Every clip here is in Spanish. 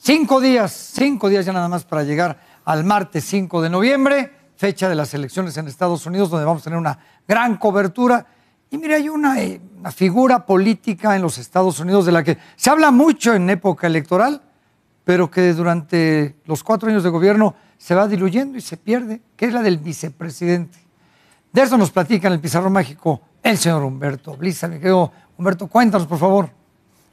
5 días ya nada más para llegar al martes 5 de noviembre, fecha de las elecciones en Estados Unidos, donde vamos a tener una gran cobertura. Y mire, hay una figura política en los Estados Unidos de la que se habla mucho en época electoral, pero que durante los 4 años de gobierno se va diluyendo y se pierde, que es la del vicepresidente. De eso nos platica en el Pizarrón Mágico el señor Humberto Blisa. Mi querido Humberto, cuéntanos, por favor.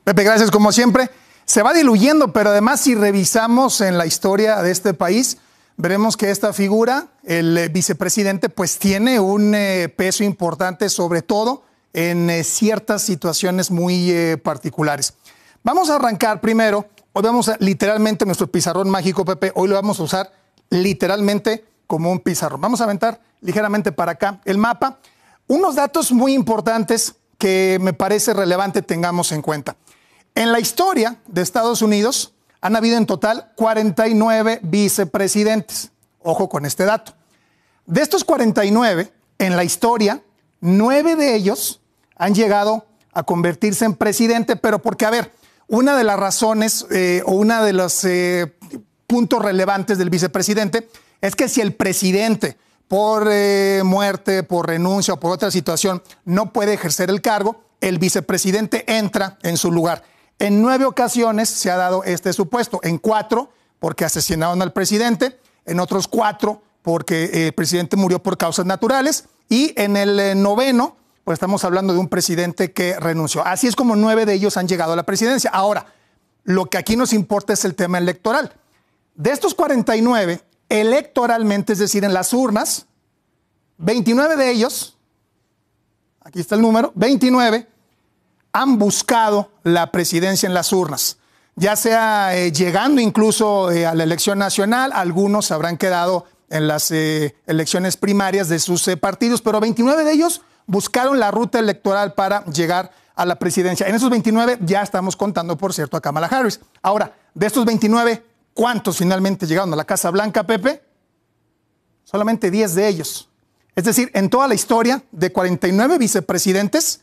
Pepe, gracias como siempre. Se va diluyendo, pero además si revisamos en la historia de este país, veremos que esta figura, el vicepresidente, pues tiene un peso importante, sobre todo en ciertas situaciones muy particulares. Vamos a arrancar primero, hoy vamos a literalmente nuestro pizarrón mágico, Pepe, hoy lo vamos a usar literalmente como un pizarrón. Vamos a aventar ligeramente para acá el mapa. Unos datos muy importantes que me parece relevante tengamos en cuenta. En la historia de Estados Unidos han habido en total 49 vicepresidentes. Ojo con este dato. De estos 49, en la historia, 9 de ellos han llegado a convertirse en presidente, pero porque, a ver, una de las razones o una de los puntos relevantes del vicepresidente es que si el presidente, por muerte, por renuncia o por otra situación, no puede ejercer el cargo, el vicepresidente entra en su lugar. En 9 ocasiones se ha dado este supuesto, en 4 porque asesinaron al presidente, en otros 4 porque el presidente murió por causas naturales y en el 9º, pues estamos hablando de un presidente que renunció. Así es como 9 de ellos han llegado a la presidencia. Ahora, lo que aquí nos importa es el tema electoral. De estos 49, electoralmente, es decir, en las urnas, 29 de ellos, aquí está el número, 29, han buscado la presidencia en las urnas, ya sea llegando incluso a la elección nacional, algunos habrán quedado en las elecciones primarias de sus partidos, pero 29 de ellos buscaron la ruta electoral para llegar a la presidencia. En esos 29 ya estamos contando, por cierto, a Kamala Harris. Ahora, de estos 29, ¿cuántos finalmente llegaron a la Casa Blanca, Pepe? Solamente 10 de ellos. Es decir, en toda la historia de 49 vicepresidentes,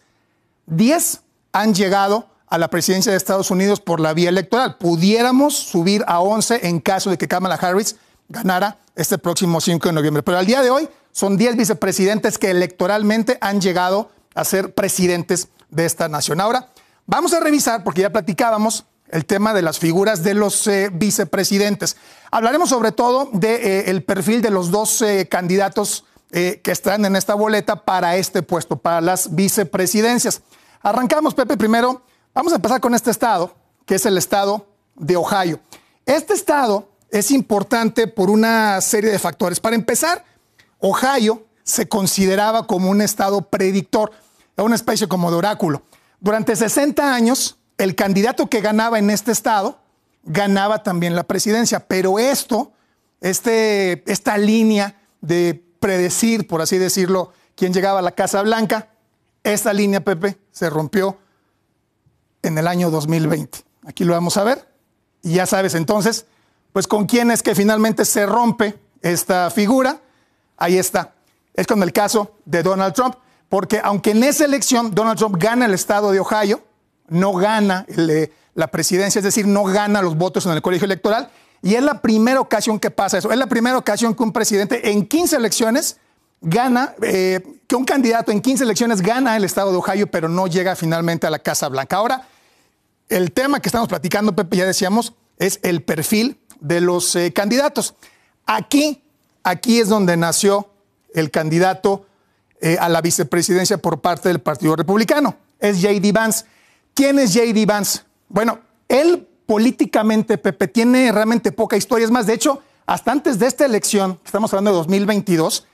10 han llegado a la presidencia de Estados Unidos por la vía electoral. Pudiéramos subir a 11 en caso de que Kamala Harris ganara este próximo 5 de noviembre. Pero al día de hoy son 10 vicepresidentes que electoralmente han llegado a ser presidentes de esta nación. Ahora, vamos a revisar, porque ya platicábamos, el tema de las figuras de los vicepresidentes. Hablaremos sobre todo del perfil de los 2 candidatos que están en esta boleta para este puesto, para las vicepresidencias. Arrancamos, Pepe, primero. Vamos a empezar con este estado, que es el estado de Ohio. Este estado es importante por una serie de factores. Para empezar, Ohio se consideraba como un estado predictor, una especie como de oráculo. Durante 60 años, el candidato que ganaba en este estado ganaba también la presidencia, pero esta línea de predecir, por así decirlo, quién llegaba a la Casa Blanca, esta línea, Pepe, se rompió en el año 2020. Aquí lo vamos a ver. Y ya sabes entonces, pues con quién es que finalmente se rompe esta figura. Ahí está. Es con el caso de Donald Trump, porque aunque en esa elección Donald Trump gana el estado de Ohio, no gana la presidencia, es decir, no gana los votos en el colegio electoral. Y es la primera ocasión que pasa eso. Es la primera ocasión que un presidente en 15 elecciones gana, que un candidato en 15 elecciones gana el estado de Ohio, pero no llega finalmente a la Casa Blanca. Ahora, el tema que estamos platicando, Pepe, ya decíamos, es el perfil de los candidatos. Aquí es donde nació el candidato a la vicepresidencia por parte del Partido Republicano. Es J.D. Vance. ¿Quién es J.D. Vance? Bueno, él políticamente, Pepe, tiene realmente poca historia. Es más, de hecho, hasta antes de esta elección, estamos hablando de 2022,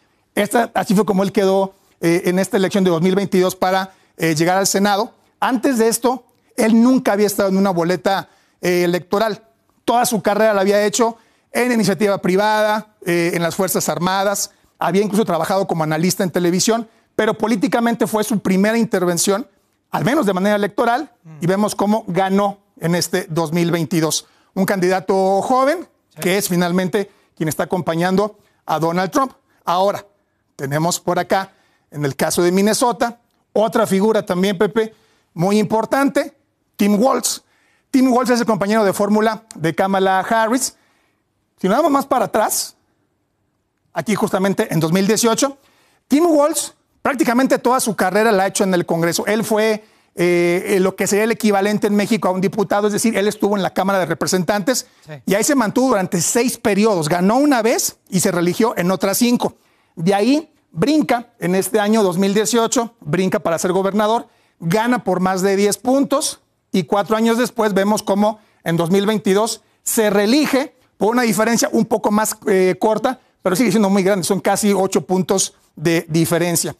así fue como él quedó en esta elección de 2022 para llegar al Senado. Antes de esto, él nunca había estado en una boleta electoral. Toda su carrera la había hecho en iniciativa privada, en las Fuerzas Armadas, había incluso trabajado como analista en televisión, pero políticamente fue su primera intervención, al menos de manera electoral, y vemos cómo ganó en este 2022. Un candidato joven, que es finalmente quien está acompañando a Donald Trump. Ahora, tenemos por acá, en el caso de Minnesota, otra figura también, Pepe, muy importante, Tim Walz. Tim Walz es el compañero de fórmula de Kamala Harris. Si nos vamos más para atrás, aquí justamente en 2018, Tim Walz prácticamente toda su carrera la ha hecho en el Congreso. Él fue lo que sería el equivalente en México a un diputado, es decir, él estuvo en la Cámara de Representantes y ahí se mantuvo durante 6 periodos. Ganó una vez y se reeligió en otras 5. De ahí brinca en este año 2018, brinca para ser gobernador, gana por más de 10 puntos y 4 años después vemos cómo en 2022 se reelige por una diferencia un poco más corta, pero sigue siendo muy grande, son casi 8 puntos de diferencia.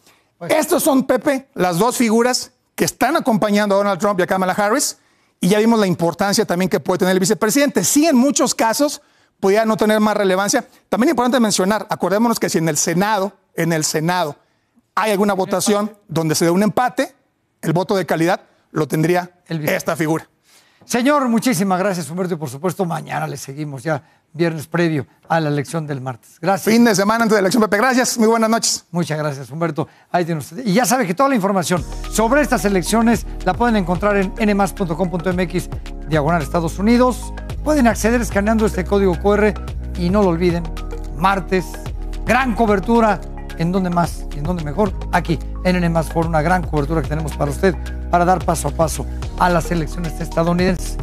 Estos son, Pepe, las dos figuras que están acompañando a Donald Trump y a Kamala Harris, y ya vimos la importancia también que puede tener el vicepresidente. Sí, en muchos casos podría no tener más relevancia. También es importante mencionar, acordémonos que si en el Senado hay alguna votación donde se dé un empate, el voto de calidad lo tendría esta figura. Señor, muchísimas gracias, Humberto, y por supuesto mañana le seguimos ya viernes previo a la elección del martes. Gracias. Fin de semana antes de la elección, Pepe. Gracias, muy buenas noches. Muchas gracias, Humberto. Ahí tiene usted. Y ya sabe que toda la información sobre estas elecciones la pueden encontrar en nmas.com.mx/Estados Unidos. Pueden acceder escaneando este código QR y no lo olviden, martes, gran cobertura. ¿En dónde más y en dónde mejor? Aquí, en N+, por una gran cobertura que tenemos para usted para dar paso a paso a las elecciones estadounidenses.